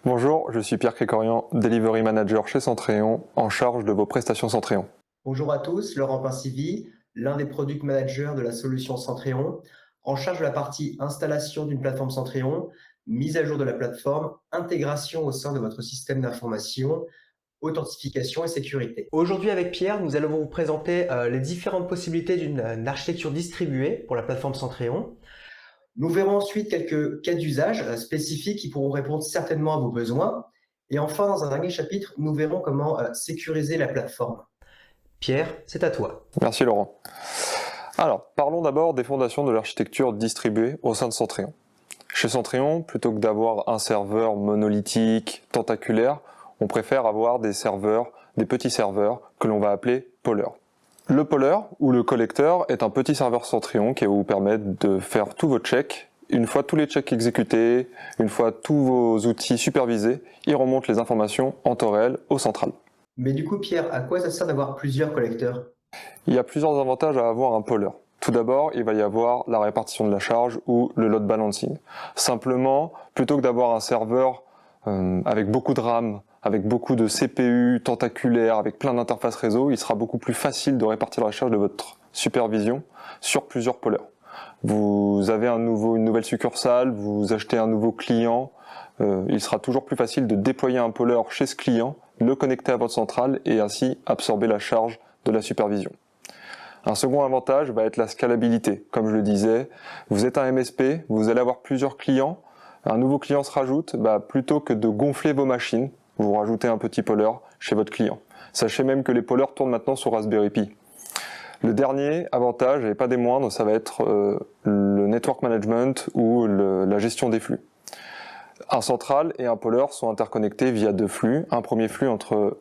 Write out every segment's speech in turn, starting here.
Bonjour, je suis Pierre Crécorian, Delivery Manager chez Centréon, en charge de vos prestations Centréon. Bonjour à tous, Laurent Pincivi, l'un des product managers de la solution Centréon, en charge de la partie installation d'une plateforme Centréon, mise à jour de la plateforme, intégration au sein de votre système d'information, authentification et sécurité. Aujourd'hui avec Pierre, nous allons vous présenter les différentes possibilités d'une architecture distribuée pour la plateforme Centréon. Nous verrons ensuite quelques cas d'usage spécifiques qui pourront répondre certainement à vos besoins. Et enfin, dans un dernier chapitre, nous verrons comment sécuriser la plateforme. Pierre, c'est à toi. Merci Laurent. Alors, parlons d'abord des fondations de l'architecture distribuée au sein de Centréon. Chez Centréon, plutôt que d'avoir un serveur monolithique, tentaculaire, on préfère avoir des petits serveurs que l'on va appeler pollers. Le poller ou le collecteur est un petit serveur Centréon qui va vous permettre de faire tous vos checks. Une fois tous les checks exécutés, une fois tous vos outils supervisés, il remonte les informations en temps réel au central. Mais du coup, Pierre, à quoi ça sert d'avoir plusieurs collecteurs? Il y a plusieurs avantages à avoir un poller. Tout d'abord, il va y avoir la répartition de la charge ou le load balancing. Simplement, plutôt que d'avoir un serveur avec beaucoup de RAM, avec beaucoup de CPU tentaculaires, avec plein d'interfaces réseau, il sera beaucoup plus facile de répartir la charge de votre supervision sur plusieurs pollers. Vous avez une nouvelle succursale, vous achetez un nouveau client, il sera toujours plus facile de déployer un poller chez ce client, le connecter à votre centrale et ainsi absorber la charge de la supervision. Un second avantage va être la scalabilité. Comme je le disais, vous êtes un MSP, vous allez avoir plusieurs clients, un nouveau client se rajoute, plutôt que de gonfler vos machines, vous rajoutez un petit poller chez votre client. Sachez même que les pollers tournent maintenant sur Raspberry Pi. Le dernier avantage, et pas des moindres, ça va être le network management ou la gestion des flux. Un central et un poller sont interconnectés via deux flux. Un premier flux entre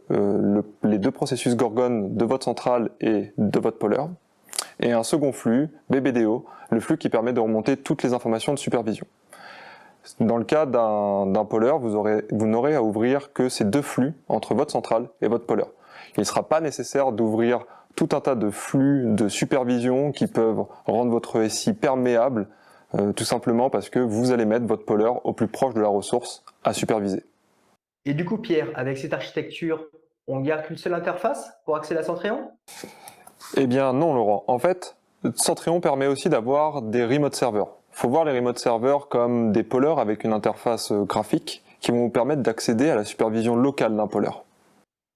les deux processus Gorgon de votre centrale et de votre poller. Et un second flux, BBDO, le flux qui permet de remonter toutes les informations de supervision. Dans le cas d'un poller, vous n'aurez à ouvrir que ces deux flux entre votre centrale et votre poller. Il ne sera pas nécessaire d'ouvrir tout un tas de flux de supervision qui peuvent rendre votre SI perméable, tout simplement parce que vous allez mettre votre poller au plus proche de la ressource à superviser. Et du coup, Pierre, avec cette architecture, on ne garde qu'une seule interface pour accéder à Centréon? Eh bien non Laurent, en fait, Centréon permet aussi d'avoir des remote servers. Il faut voir les remote servers comme des pollers avec une interface graphique qui vont vous permettre d'accéder à la supervision locale d'un poller.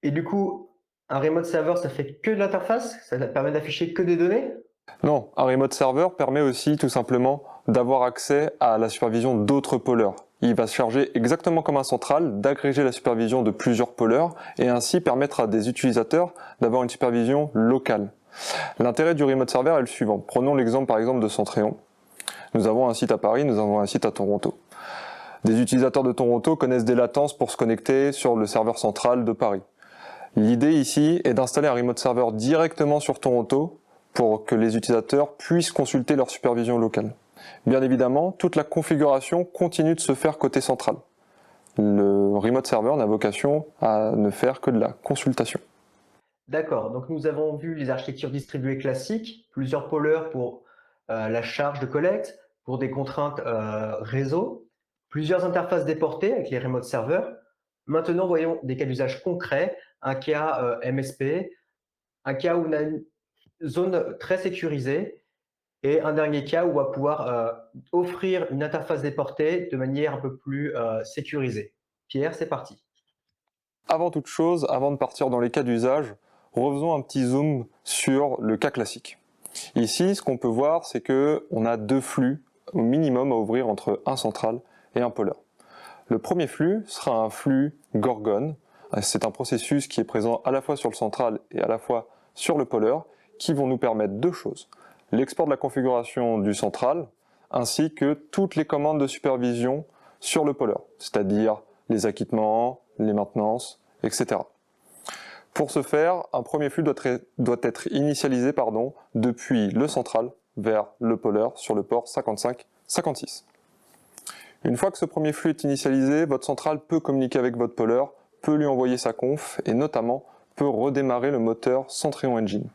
Et du coup, un remote server, ça fait que de l'interface? Ça permet d'afficher que des données? Non, un remote server permet aussi tout simplement d'avoir accès à la supervision d'autres pollers. Il va se charger exactement comme un central d'agréger la supervision de plusieurs pollers et ainsi permettre à des utilisateurs d'avoir une supervision locale. L'intérêt du remote server est le suivant. Prenons l'exemple par exemple de Centréon. Nous avons un site à Paris, nous avons un site à Toronto. Des utilisateurs de Toronto connaissent des latences pour se connecter sur le serveur central de Paris. L'idée ici est d'installer un remote server directement sur Toronto pour que les utilisateurs puissent consulter leur supervision locale. Bien évidemment, toute la configuration continue de se faire côté central. Le remote server n'a vocation à ne faire que de la consultation. D'accord, donc nous avons vu les architectures distribuées classiques, plusieurs pollers pour la charge de collecte, pour des contraintes réseau, plusieurs interfaces déportées avec les remote servers. Maintenant, voyons des cas d'usage concrets, un cas MSP, un cas où on a une zone très sécurisée et un dernier cas où on va pouvoir offrir une interface déportée de manière un peu plus sécurisée. Pierre, c'est parti. Avant toute chose, avant de partir dans les cas d'usage, refaisons un petit zoom sur le cas classique. Ici, ce qu'on peut voir, c'est qu'on a deux flux au minimum à ouvrir entre un central et un poller. Le premier flux sera un flux Gorgon. C'est un processus qui est présent à la fois sur le central et à la fois sur le poller, qui vont nous permettre deux choses. L'export de la configuration du central, ainsi que toutes les commandes de supervision sur le poller, c'est-à-dire les acquittements, les maintenances, etc. Pour ce faire, un premier flux doit être initialisé depuis le central vers le poller sur le port 55-56. Une fois que ce premier flux est initialisé, votre centrale peut communiquer avec votre poller, peut lui envoyer sa conf et notamment peut redémarrer le moteur Centréon Engine.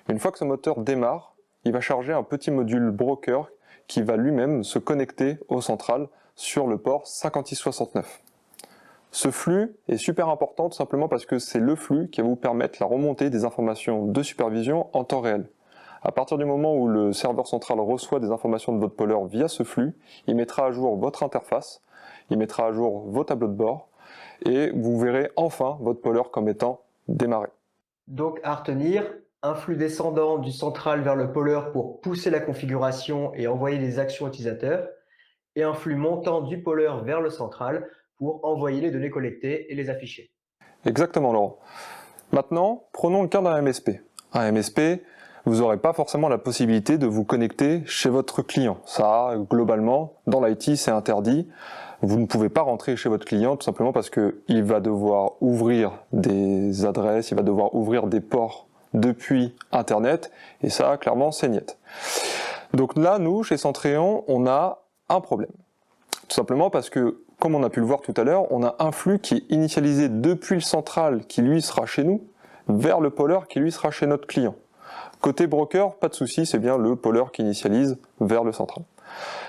Une fois que ce moteur démarre, il va charger un petit module broker qui va lui-même se connecter au central sur le port 5669. Ce flux est super important tout simplement parce que c'est le flux qui va vous permettre la remontée des informations de supervision en temps réel. À partir du moment où le serveur central reçoit des informations de votre poller via ce flux, il mettra à jour votre interface, il mettra à jour vos tableaux de bord et vous verrez enfin votre poller comme étant démarré. Donc à retenir, un flux descendant du central vers le poller pour pousser la configuration et envoyer les actions utilisateurs, et un flux montant du poller vers le central pour envoyer les données collectées et les afficher. Exactement, Laurent. Maintenant, prenons le cas d'un MSP. Un MSP, vous n'aurez pas forcément la possibilité de vous connecter chez votre client. Ça, globalement, dans l'IT, c'est interdit. Vous ne pouvez pas rentrer chez votre client tout simplement parce qu'il va devoir ouvrir des adresses, il va devoir ouvrir des ports depuis Internet, et ça, clairement, c'est niet. Donc là, nous, chez Centréon, on a un problème. Tout simplement parce que, comme on a pu le voir tout à l'heure, on a un flux qui est initialisé depuis le central qui lui sera chez nous, vers le poller qui lui sera chez notre client. Côté broker, pas de souci, c'est bien le poller qui initialise vers le central.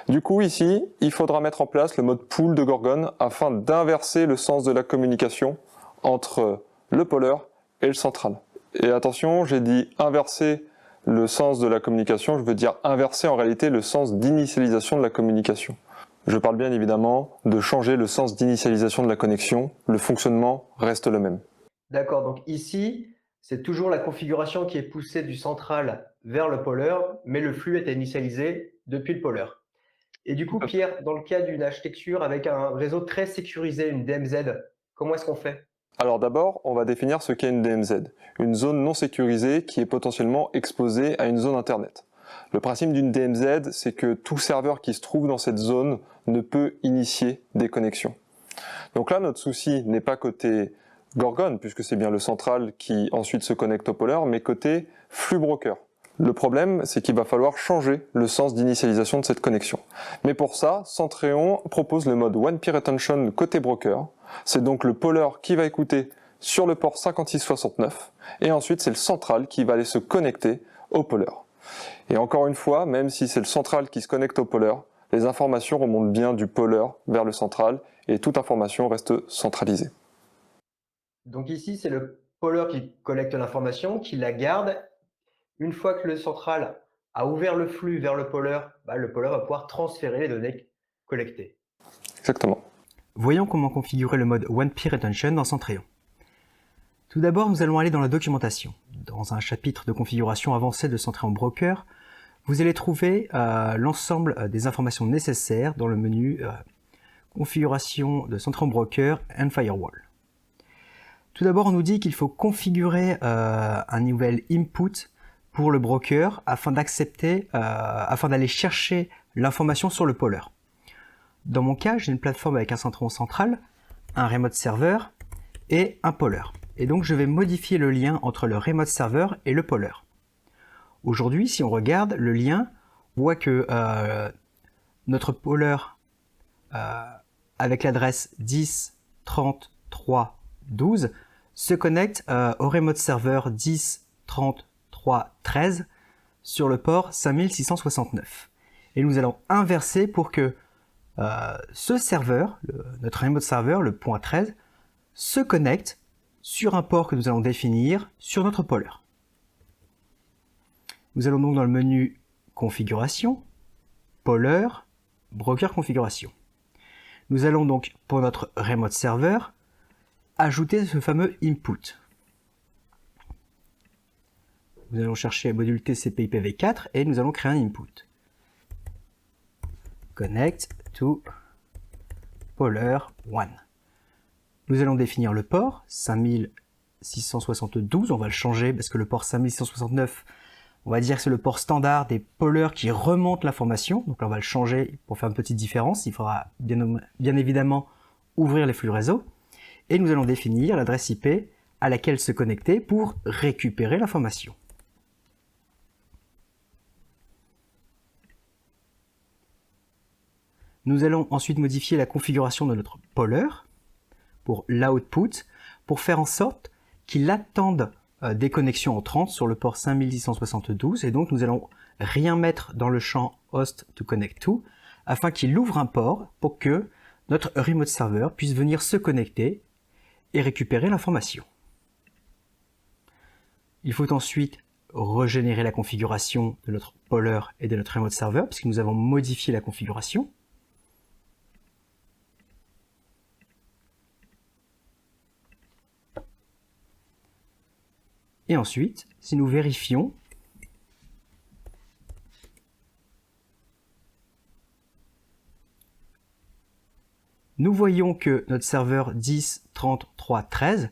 Du coup, ici, il faudra mettre en place le mode pool de Gorgon afin d'inverser le sens de la communication entre le poller et le central. Et attention, j'ai dit inverser le sens de la communication, je veux dire inverser en réalité le sens d'initialisation de la communication. Je parle bien évidemment de changer le sens d'initialisation de la connexion, le fonctionnement reste le même. D'accord, donc ici, c'est toujours la configuration qui est poussée du central vers le poller, mais le flux est initialisé depuis le poller. Et du coup, Pierre, dans le cas d'une architecture avec un réseau très sécurisé, une DMZ, comment est-ce qu'on fait? Alors d'abord, on va définir ce qu'est une DMZ, une zone non sécurisée qui est potentiellement exposée à une zone Internet. Le principe d'une DMZ, c'est que tout serveur qui se trouve dans cette zone ne peut initier des connexions. Donc là, notre souci n'est pas côté Gorgon, puisque c'est bien le central qui ensuite se connecte au poller, mais côté flux broker. Le problème, c'est qu'il va falloir changer le sens d'initialisation de cette connexion. Mais pour ça, Centréon propose le mode One Peer Attention côté broker. C'est donc le poller qui va écouter sur le port 5669, et ensuite c'est le central qui va aller se connecter au poller. Et encore une fois, même si c'est le central qui se connecte au poller, les informations remontent bien du poller vers le central, et toute information reste centralisée. Donc ici, c'est le poller qui collecte l'information, qui la garde. Une fois que le central a ouvert le flux vers le poller va pouvoir transférer les données collectées. Exactement. Voyons comment configurer le mode One Peer Attention dans Centréon. Tout d'abord, nous allons aller dans la documentation. Dans un chapitre de configuration avancée de Centréon Broker, vous allez trouver l'ensemble des informations nécessaires dans le menu Configuration de Centréon Broker and Firewall. Tout d'abord, on nous dit qu'il faut configurer un nouvel input pour le broker afin d'aller chercher l'information sur le poller. Dans mon cas, j'ai une plateforme avec un Centréon central, un remote server et un poller. Et donc, je vais modifier le lien entre le remote server et le poller. Aujourd'hui, si on regarde le lien, on voit que notre poller avec l'adresse 10.30.3.12 se connecte au remote server 10.30.3.13 sur le port 5669. Et nous allons inverser pour que ce serveur, notre remote server, le point 13, se connecte sur un port que nous allons définir sur notre poller. Nous allons donc dans le menu Configuration, Poller, Broker Configuration. Nous allons donc, pour notre remote server, ajouter ce fameux input. Nous allons chercher le module TCP/IPv4 et nous allons créer un input. Connect to poller 1. Nous allons définir le port 5672, on va le changer parce que le port 5669, on va dire que c'est le port standard des pollers qui remontent l'information. Donc là, on va le changer pour faire une petite différence. Il faudra bien évidemment ouvrir les flux réseau. Et nous allons définir l'adresse IP à laquelle se connecter pour récupérer l'information. Nous allons ensuite modifier la configuration de notre poller pour l'output, pour faire en sorte qu'il attende des connexions entrantes sur le port 5672, et donc nous allons rien mettre dans le champ host to connect to, afin qu'il ouvre un port pour que notre remote server puisse venir se connecter et récupérer l'information. Il faut ensuite régénérer la configuration de notre poller et de notre remote server puisque nous avons modifié la configuration. Et ensuite, si nous vérifions, nous voyons que notre serveur 10.33.13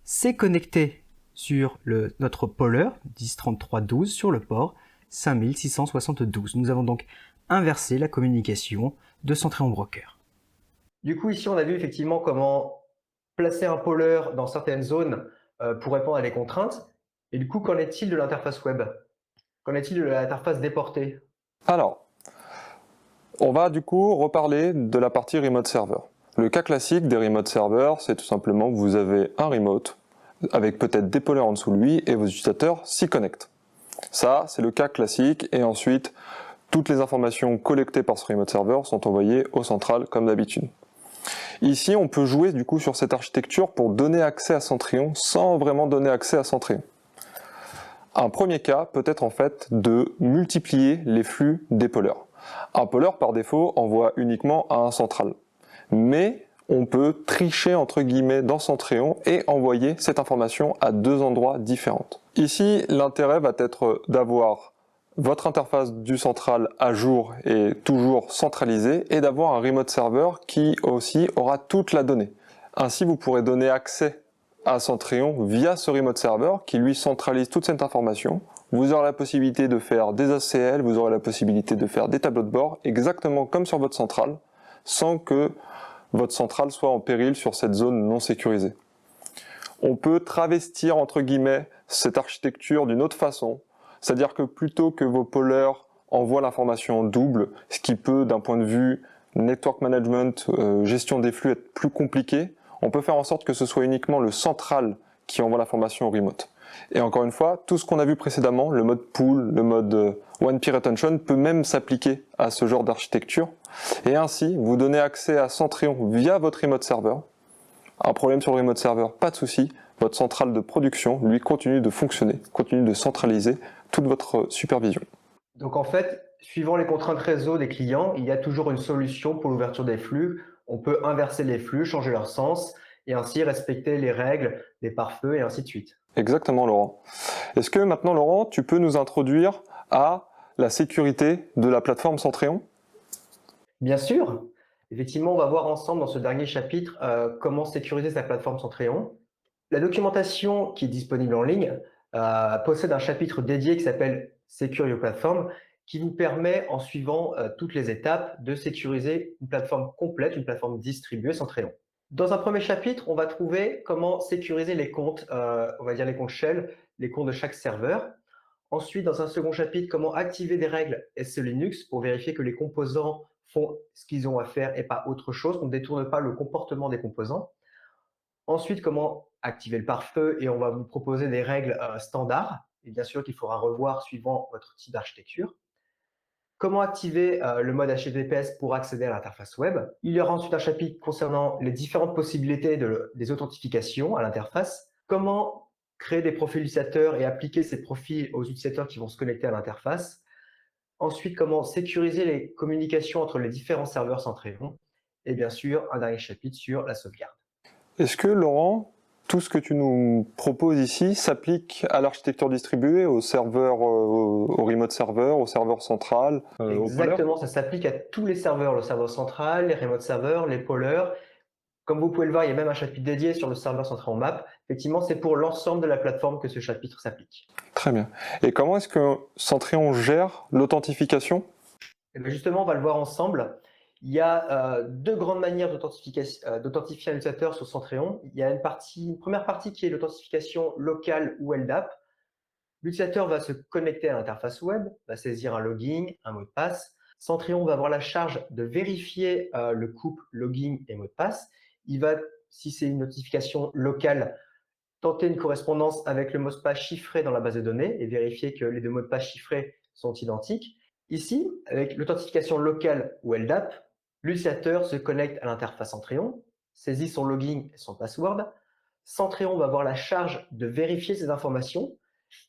s'est connecté sur notre poller 10.33.12 sur le port 5672. Nous avons donc inversé la communication de Centréon Broker. Du coup, ici, on a vu effectivement comment placer un poller dans certaines zones pour répondre à des contraintes. Et du coup, qu'en est-il de l'interface web? Qu'en est-il de l'interface déportée? Alors, on va du coup reparler de la partie remote server. Le cas classique des remote servers, c'est tout simplement que vous avez un remote avec peut-être des pollers en dessous de lui et vos utilisateurs s'y connectent. Ça, c'est le cas classique et ensuite, toutes les informations collectées par ce remote server sont envoyées au central comme d'habitude. Ici, on peut jouer du coup sur cette architecture pour donner accès à Centréon sans vraiment donner accès à Centréon. Un premier cas peut être en fait de multiplier les flux des pollers. Un poller par défaut envoie uniquement à un central. Mais on peut tricher entre guillemets dans Centréon et envoyer cette information à deux endroits différents. Ici, l'intérêt va être d'avoir votre interface du central à jour et toujours centralisée et d'avoir un remote server qui aussi aura toute la donnée. Ainsi, vous pourrez donner accès à Centréon via ce remote server qui lui centralise toute cette information. Vous aurez la possibilité de faire des ACL, vous aurez la possibilité de faire des tableaux de bord exactement comme sur votre centrale sans que votre centrale soit en péril sur cette zone non sécurisée. On peut travestir entre guillemets cette architecture d'une autre façon, c'est-à-dire que plutôt que vos pollers envoient l'information en double, ce qui peut d'un point de vue network management, gestion des flux être plus compliqué, on peut faire en sorte que ce soit uniquement le central qui envoie l'information au remote. Et encore une fois, tout ce qu'on a vu précédemment, le mode pool, le mode one peer retention, peut même s'appliquer à ce genre d'architecture. Et ainsi, vous donnez accès à Centréon via votre remote server. Un problème sur le remote server, pas de souci. Votre centrale de production, lui, continue de fonctionner, continue de centraliser toute votre supervision. Donc en fait, suivant les contraintes réseau des clients, il y a toujours une solution pour l'ouverture des flux. On peut inverser les flux, changer leur sens et ainsi respecter les règles des pare-feux et ainsi de suite. Exactement, Laurent. Est-ce que maintenant, Laurent, tu peux nous introduire à la sécurité de la plateforme Centréon? Bien sûr. Effectivement, on va voir ensemble dans ce dernier chapitre comment sécuriser sa plateforme Centréon. La documentation qui est disponible en ligne possède un chapitre dédié qui s'appelle Secure Your Platform, qui vous permet, en suivant toutes les étapes, de sécuriser une plateforme complète, une plateforme distribuée Centréon. Dans un premier chapitre, on va trouver comment sécuriser les comptes, on va dire les comptes shell, les comptes de chaque serveur. Ensuite, dans un second chapitre, comment activer des règles SE Linux pour vérifier que les composants font ce qu'ils ont à faire et pas autre chose, qu'on ne détourne pas le comportement des composants. Ensuite, comment activer le pare-feu et on va vous proposer des règles standards et bien sûr qu'il faudra revoir suivant votre type d'architecture. Comment activer le mode HTTPS pour accéder à l'interface web. Il y aura ensuite un chapitre concernant les différentes possibilités des authentifications à l'interface. Comment créer des profils utilisateurs et appliquer ces profils aux utilisateurs qui vont se connecter à l'interface. Ensuite, comment sécuriser les communications entre les différents serveurs Centréon. Et bien sûr, un dernier chapitre sur la sauvegarde. Est-ce que, Laurent, tout ce que tu nous proposes ici s'applique à l'architecture distribuée, au serveur, au remote server, au serveur central, Exactement, ça s'applique à tous les serveurs, le serveur central, les remote servers, les pollers. Comme vous pouvez le voir, il y a même un chapitre dédié sur le serveur Centréon Map. Effectivement, c'est pour l'ensemble de la plateforme que ce chapitre s'applique. Très bien. Et comment est-ce que Centréon gère l'authentification? Justement, on va le voir ensemble. Il y a deux grandes manières d'authentifier un utilisateur sur Centréon. Il y a une première partie qui est l'authentification locale ou LDAP. L'utilisateur va se connecter à l'interface web, va saisir un login, un mot de passe. Centréon va avoir la charge de vérifier le couple login et mot de passe. Il va, si c'est une notification locale, tenter une correspondance avec le mot de passe chiffré dans la base de données et vérifier que les deux mots de passe chiffrés sont identiques. Ici, avec l'authentification locale ou LDAP, L'utilisateur se connecte à l'interface Centréon, saisit son login et son password. Centréon va avoir la charge de vérifier ces informations.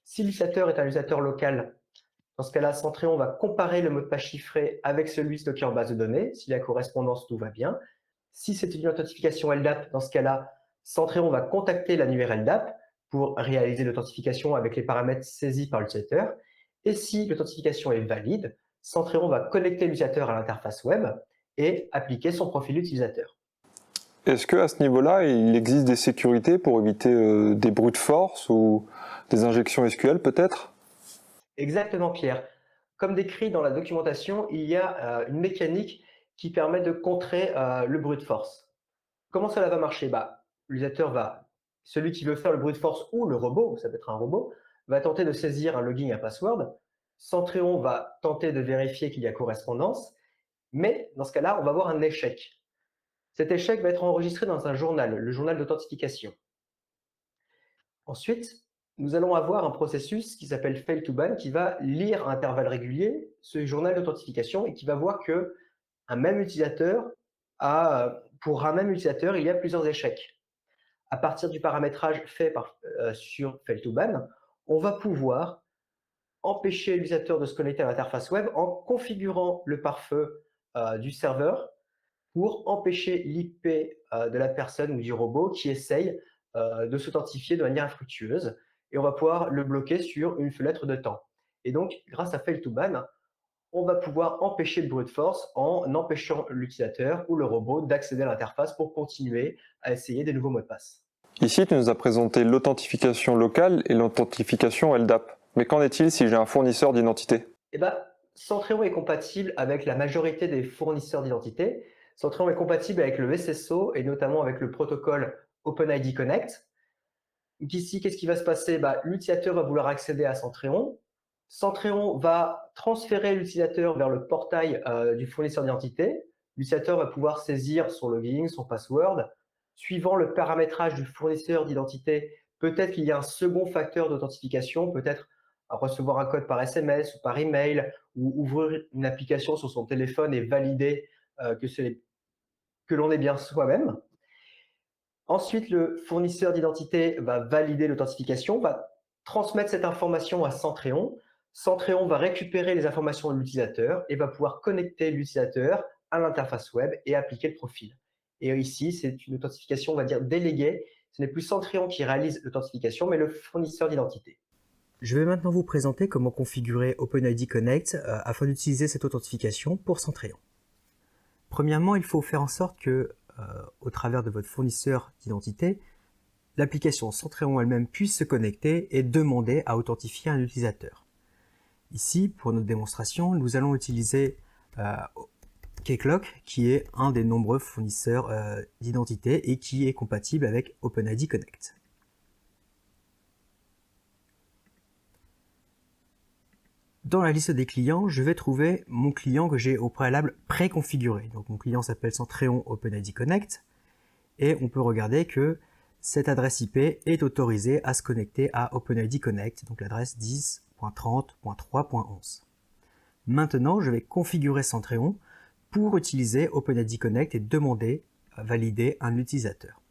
Si l'utilisateur est un utilisateur local, dans ce cas-là, Centréon va comparer le mot de passe chiffré avec celui stocké en base de données. Si la correspondance, tout va bien. Si c'est une authentification LDAP, dans ce cas-là, Centréon va contacter l'annuaire LDAP pour réaliser l'authentification avec les paramètres saisis par l'utilisateur. Et si l'authentification est valide, Centréon va connecter l'utilisateur à l'interface web et appliquer son profil utilisateur. Est-ce qu'à ce niveau-là, il existe des sécurités pour éviter des brute force ou des injections SQL peut-être? Exactement, Pierre. Comme décrit dans la documentation, il y a une mécanique qui permet de contrer le brute force. Comment cela va marcher? L'utilisateur celui qui veut faire le brute force ou le robot, ça peut être un robot, va tenter de saisir un login et un password. Centréon va tenter de vérifier qu'il y a correspondance, mais dans ce cas-là, on va avoir un échec. Cet échec va être enregistré dans un journal, le journal d'authentification. Ensuite, nous allons avoir un processus qui s'appelle fail to ban qui va lire à intervalles réguliers ce journal d'authentification et qui va voir que pour un même utilisateur, il y a plusieurs échecs. À partir du paramétrage fait sur fail to ban, on va pouvoir empêcher l'utilisateur de se connecter à l'interface web en configurant le pare-feu du serveur pour empêcher l'IP de la personne ou du robot qui essaye de s'authentifier de manière infructueuse. Et on va pouvoir le bloquer sur une fenêtre de temps. Et donc, grâce à fail to ban, on va pouvoir empêcher le brute force en empêchant l'utilisateur ou le robot d'accéder à l'interface pour continuer à essayer des nouveaux mots de passe. Ici, tu nous as présenté l'authentification locale et l'authentification LDAP. Mais qu'en est-il si j'ai un fournisseur d'identité? Centréon est compatible avec la majorité des fournisseurs d'identité. Centréon est compatible avec le SSO et notamment avec le protocole OpenID Connect. Donc ici, qu'est-ce qui va se passer? L'utilisateur va vouloir accéder à Centréon. Centréon va transférer l'utilisateur vers le portail du fournisseur d'identité. L'utilisateur va pouvoir saisir son login, son password. Suivant le paramétrage du fournisseur d'identité, peut-être qu'il y a un second facteur d'authentification, peut-être recevoir un code par SMS ou par email, ou ouvrir une application sur son téléphone et valider que l'on est bien soi-même. Ensuite, le fournisseur d'identité va valider l'authentification, va transmettre cette information à Centréon. Centréon va récupérer les informations de l'utilisateur et va pouvoir connecter l'utilisateur à l'interface web et appliquer le profil. Et ici, c'est une authentification, on va dire, déléguée. Ce n'est plus Centréon qui réalise l'authentification, mais le fournisseur d'identité. Je vais maintenant vous présenter comment configurer OpenID Connect afin d'utiliser cette authentification pour Centréon. Premièrement, il faut faire en sorte que, au travers de votre fournisseur d'identité, l'application Centréon elle-même puisse se connecter et demander à authentifier un utilisateur. Ici, pour notre démonstration, nous allons utiliser Keycloak, qui est un des nombreux fournisseurs d'identité et qui est compatible avec OpenID Connect. Dans la liste des clients, je vais trouver mon client que j'ai au préalable préconfiguré. Donc mon client s'appelle Centréon OpenID Connect et on peut regarder que cette adresse IP est autorisée à se connecter à OpenID Connect, donc l'adresse 10.30.3.11. Maintenant, je vais configurer Centréon pour utiliser OpenID Connect et demander à valider un utilisateur.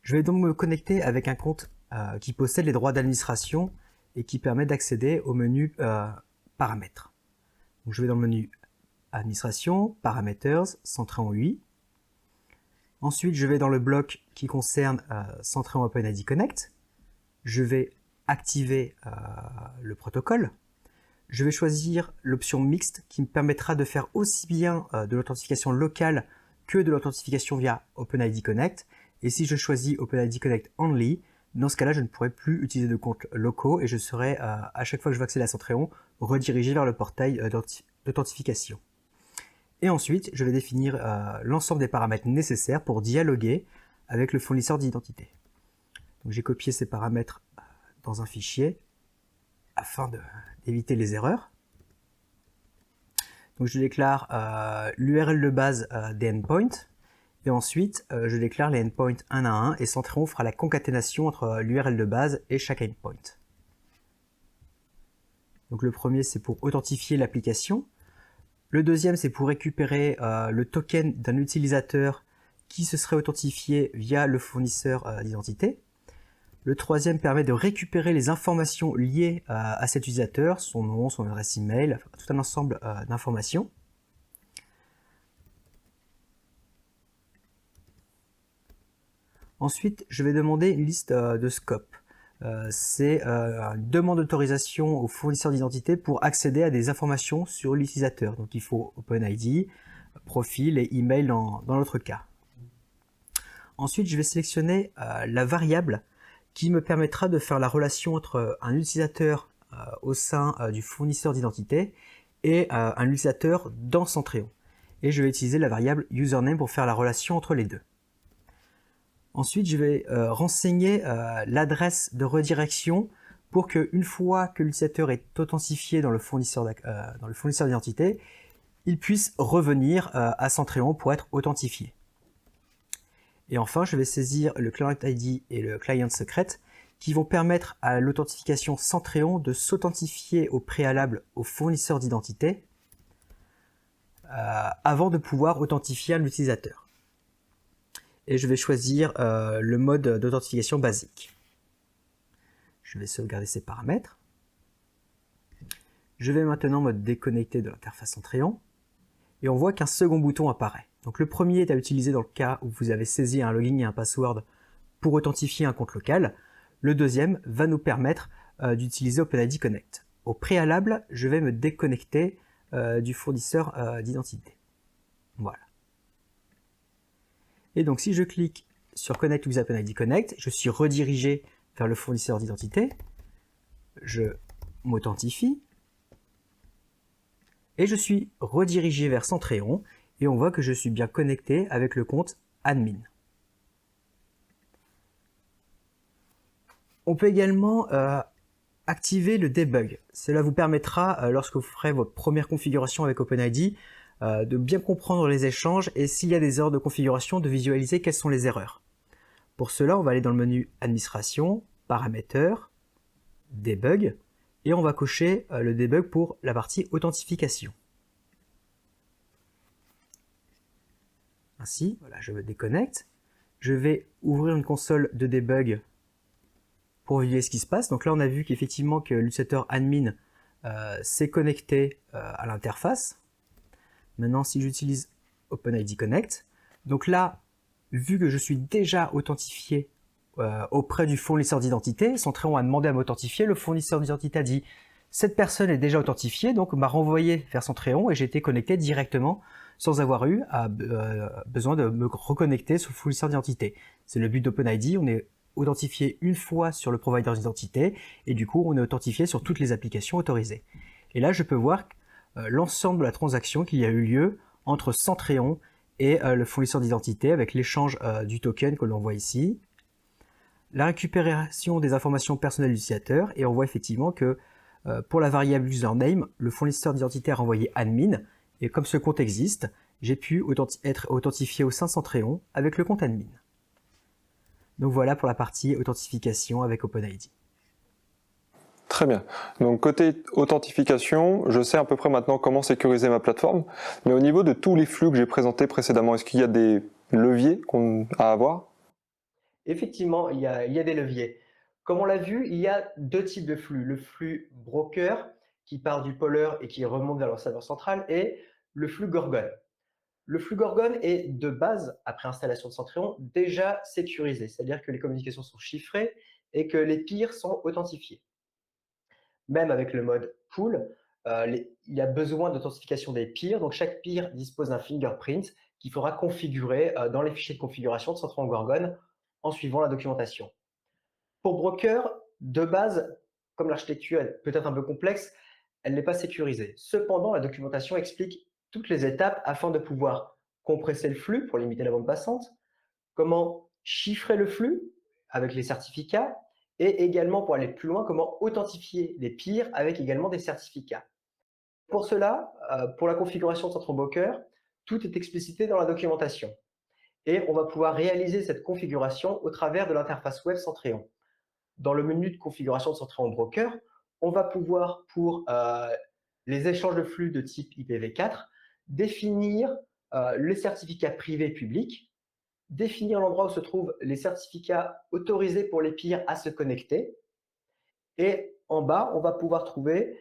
Je vais donc me connecter avec un compte qui possède les droits d'administration et qui permet d'accéder au menu paramètres. Donc je vais dans le menu administration, parameters, Centréon UI. Ensuite, je vais dans le bloc qui concerne Centréon OpenID Connect. Je vais activer le protocole. Je vais choisir l'option mixte qui me permettra de faire aussi bien de l'authentification locale que de l'authentification via OpenID Connect. Et si je choisis OpenID Connect Only, dans ce cas-là, je ne pourrai plus utiliser de comptes locaux et je serai, à chaque fois que je veux accéder à Centréon, redirigé vers le portail d'authentification. Et ensuite, je vais définir l'ensemble des paramètres nécessaires pour dialoguer avec le fournisseur d'identité. Donc j'ai copié ces paramètres dans un fichier afin d'éviter les erreurs. Donc je déclare l'URL de base des endpoints. Et ensuite, je déclare les endpoints un à un et Centréon fera la concaténation entre l'URL de base et chaque endpoint. Donc le premier, c'est pour authentifier l'application. Le deuxième, c'est pour récupérer le token d'un utilisateur qui se serait authentifié via le fournisseur d'identité. Le troisième permet de récupérer les informations liées à cet utilisateur, son nom, son adresse email, enfin, tout un ensemble d'informations. Ensuite, je vais demander une liste de scope. C'est une demande d'autorisation au fournisseur d'identité pour accéder à des informations sur l'utilisateur. Donc il faut OpenID, profil et email dans notre cas. Ensuite, je vais sélectionner la variable qui me permettra de faire la relation entre un utilisateur au sein du fournisseur d'identité et un utilisateur dans Centréon. Et je vais utiliser la variable username pour faire la relation entre les deux. Ensuite, je vais renseigner l'adresse de redirection pour qu'une fois que l'utilisateur est authentifié dans le fournisseur d'identité, il puisse revenir à Centréon pour être authentifié. Et enfin, je vais saisir le Client ID et le Client Secret qui vont permettre à l'authentification Centréon de s'authentifier au préalable au fournisseur d'identité avant de pouvoir authentifier un utilisateur. Et je vais choisir le mode d'authentification basique. Je vais sauvegarder ces paramètres. Je vais maintenant me déconnecter de l'interface Centréon et on voit qu'un second bouton apparaît. Donc le premier est à utiliser dans le cas où vous avez saisi un login et un password pour authentifier un compte local. Le deuxième va nous permettre d'utiliser OpenID Connect. Au préalable, je vais me déconnecter du fournisseur d'identité. Voilà. Et donc si je clique sur Connect with OpenID Connect, je suis redirigé vers le fournisseur d'identité. Je m'authentifie. Et je suis redirigé vers Centréon. Et on voit que je suis bien connecté avec le compte admin. On peut également activer le debug. Cela vous permettra, lorsque vous ferez votre première configuration avec OpenID, de bien comprendre les échanges et s'il y a des erreurs de configuration, de visualiser quelles sont les erreurs. Pour cela, on va aller dans le menu Administration, Paramètres, Debug, et on va cocher le debug pour la partie Authentification. Ainsi, voilà, je me déconnecte. Je vais ouvrir une console de debug pour vérifier ce qui se passe. Donc là, on a vu qu'effectivement que l'utilisateur admin s'est connecté à l'interface. Maintenant, si j'utilise OpenID Connect, donc là, vu que je suis déjà authentifié auprès du fournisseur d'identité, Centréon a demandé à m'authentifier, le fournisseur d'identité a dit « cette personne est déjà authentifiée », donc m'a renvoyé vers Centréon et j'ai été connecté directement sans avoir eu besoin de me reconnecter sur le fournisseur d'identité. C'est le but d'OpenID, on est authentifié une fois sur le provider d'identité et du coup on est authentifié sur toutes les applications autorisées. Et là je peux voir l'ensemble de la transaction qu'il y a eu lieu entre Centréon et le fournisseur d'identité avec l'échange du token que l'on voit ici, la récupération des informations personnelles de l'utilisateur et on voit effectivement que pour la variable username, le fournisseur d'identité a renvoyé admin. Et comme ce compte existe, j'ai pu être authentifié au sein de Centréon avec le compte admin. Donc voilà pour la partie authentification avec OpenID. Très bien. Donc côté authentification, je sais à peu près maintenant comment sécuriser ma plateforme. Mais au niveau de tous les flux que j'ai présentés précédemment, est-ce qu'il y a des leviers à avoir? Effectivement, il y a des leviers. Comme on l'a vu, il y a deux types de flux. Le flux broker, qui part du poller et qui remonte vers le serveur central, et le flux Gorgon. Le flux Gorgon est de base, après installation de Centréon, déjà sécurisé, c'est-à-dire que les communications sont chiffrées et que les peers sont authentifiés. Même avec le mode pool, il y a besoin d'authentification des peers, donc chaque peer dispose d'un fingerprint qu'il faudra configurer dans les fichiers de configuration de Centréon Gorgon en suivant la documentation. Pour broker, de base, comme l'architecture est peut-être un peu complexe, elle n'est pas sécurisée. Cependant, la documentation explique toutes les étapes afin de pouvoir compresser le flux pour limiter la bande passante, comment chiffrer le flux avec les certificats, et également pour aller plus loin, comment authentifier les peers avec également des certificats. Pour cela, pour la configuration de Centréon Broker, tout est explicité dans la documentation. Et on va pouvoir réaliser cette configuration au travers de l'interface web Centréon. Dans le menu de configuration de Centréon Broker, on va pouvoir, pour les échanges de flux de type IPv4, définir les certificats privés publics, définir l'endroit où se trouvent les certificats autorisés pour les peers à se connecter. Et en bas, on va pouvoir trouver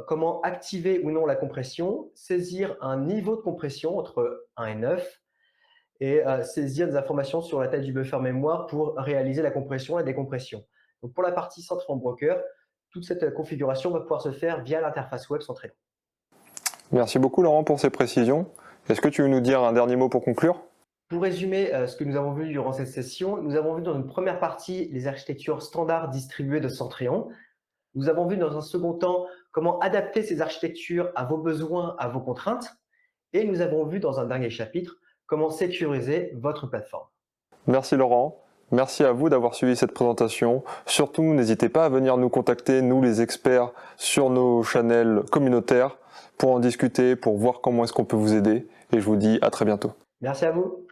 comment activer ou non la compression, saisir un niveau de compression entre 1 et 9, et saisir des informations sur la taille du buffer mémoire pour réaliser la compression et la décompression. Donc pour la partie Centréon Broker, toute cette configuration va pouvoir se faire via l'interface web Centréon. Merci beaucoup Laurent pour ces précisions. Est-ce que tu veux nous dire un dernier mot pour conclure? Pour résumer ce que nous avons vu durant cette session, nous avons vu dans une première partie les architectures standards distribuées de Centréon. Nous avons vu dans un second temps comment adapter ces architectures à vos besoins, à vos contraintes. Et nous avons vu dans un dernier chapitre comment sécuriser votre plateforme. Merci Laurent. Merci à vous d'avoir suivi cette présentation. Surtout, n'hésitez pas à venir nous contacter, nous les experts, sur nos channels communautaires pour en discuter, pour voir comment est-ce qu'on peut vous aider. Et je vous dis à très bientôt. Merci à vous.